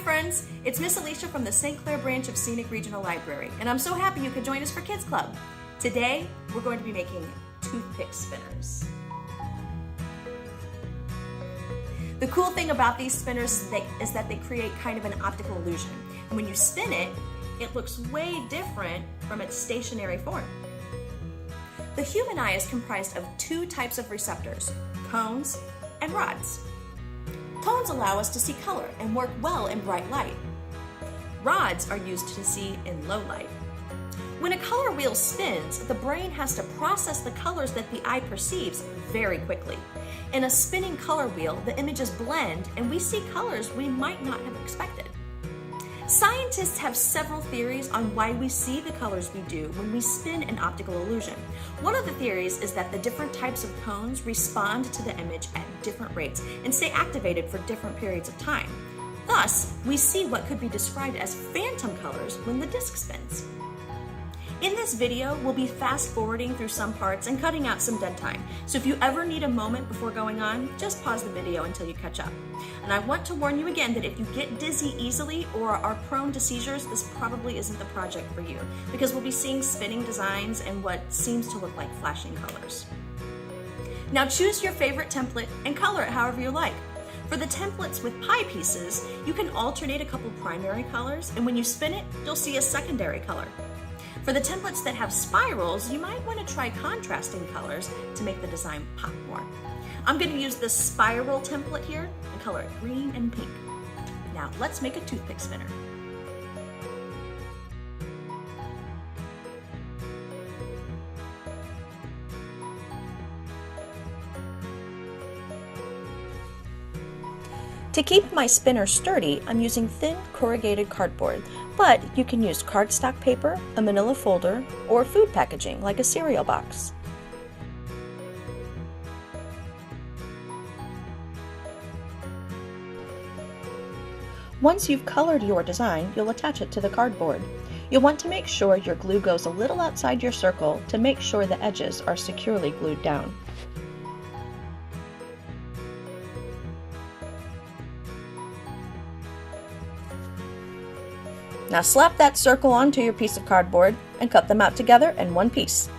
friends, it's Miss Alicia from the St. Clair branch of Scenic Regional Library, and I'm so happy you could join us for Kids Club. Today, we're going to be making toothpick spinners. The cool thing about these spinners is that they create kind of an optical illusion. And when you spin it, it looks way different from its stationary form. The human eye is comprised of two types of receptors, cones and rods. Cones allow us to see color and work well in bright light. Rods are used to see in low light. When a color wheel spins, the brain has to process the colors that the eye perceives very quickly. In a spinning color wheel, the images blend and we see colors we might not have expected. Scientists have several theories on why we see the colors we do when we spin an optical illusion. One of the theories is that the different types of cones respond to the image at different rates and stay activated for different periods of time. Thus, we see what could be described as phantom colors when the disc spins. In this video, we'll be fast forwarding through some parts and cutting out some dead time. So if you ever need a moment before going on, just pause the video until you catch up. And I want to warn you again that if you get dizzy easily or are prone to seizures, this probably isn't the project for you, because we'll be seeing spinning designs and what seems to look like flashing colors. Now choose your favorite template and color it however you like. For the templates with pie pieces, you can alternate a couple primary colors, and when you spin it, you'll see a secondary color. For the templates that have spirals, you might want to try contrasting colors to make the design pop more. I'm going to use this spiral template here and color it green and pink. Now let's make a toothpick spinner. To keep my spinner sturdy, I'm using thin corrugated cardboard, but you can use cardstock paper, a manila folder, or food packaging like a cereal box. Once you've colored your design, you'll attach it to the cardboard. You'll want to make sure your glue goes a little outside your circle to make sure the edges are securely glued down. Now slap that circle onto your piece of cardboard and cut them out together in one piece.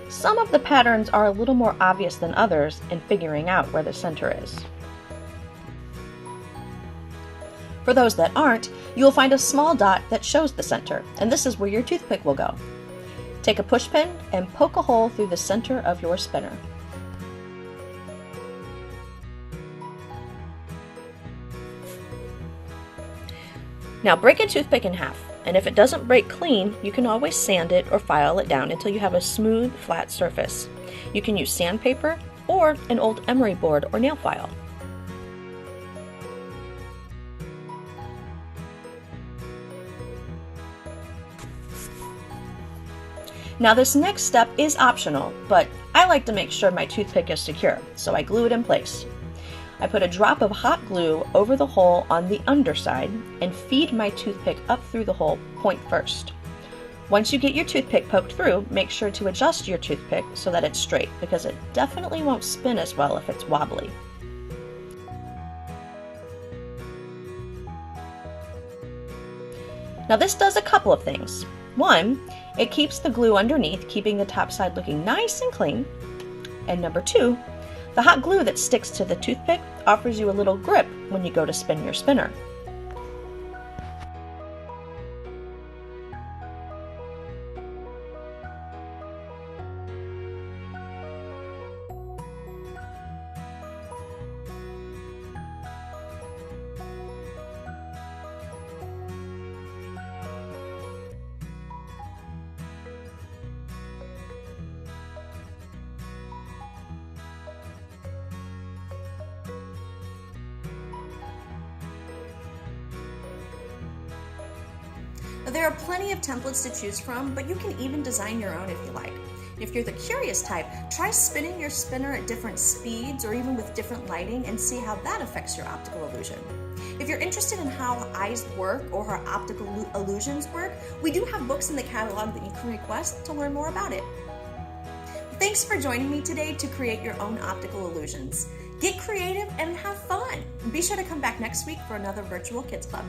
Some of the patterns are a little more obvious than others in figuring out where the center is. For those that aren't, you will find a small dot that shows the center, and this is where your toothpick will go. Take a push pin and poke a hole through the center of your spinner. Now break a toothpick in half, and if it doesn't break clean, you can always sand it or file it down until you have a smooth, flat surface. You can use sandpaper or an old emery board or nail file. Now this next step is optional, but I like to make sure my toothpick is secure, so I glue it in place. I put a drop of hot glue over the hole on the underside and feed my toothpick up through the hole point first. Once you get your toothpick poked through, make sure to adjust your toothpick so that it's straight, because it definitely won't spin as well if it's wobbly. Now this does a couple of things. One, it keeps the glue underneath, keeping the top side looking nice and clean. And number two, the hot glue that sticks to the toothpick offers you a little grip when you go to spin your spinner. There are plenty of templates to choose from, but you can even design your own if you like. If you're the curious type, try spinning your spinner at different speeds or even with different lighting and see how that affects your optical illusion. If you're interested in how eyes work or how optical illusions work, we do have books in the catalog that you can request to learn more about it. Thanks for joining me today to create your own optical illusions. Get creative and have fun. Be sure to come back next week for another Virtual Kids Club.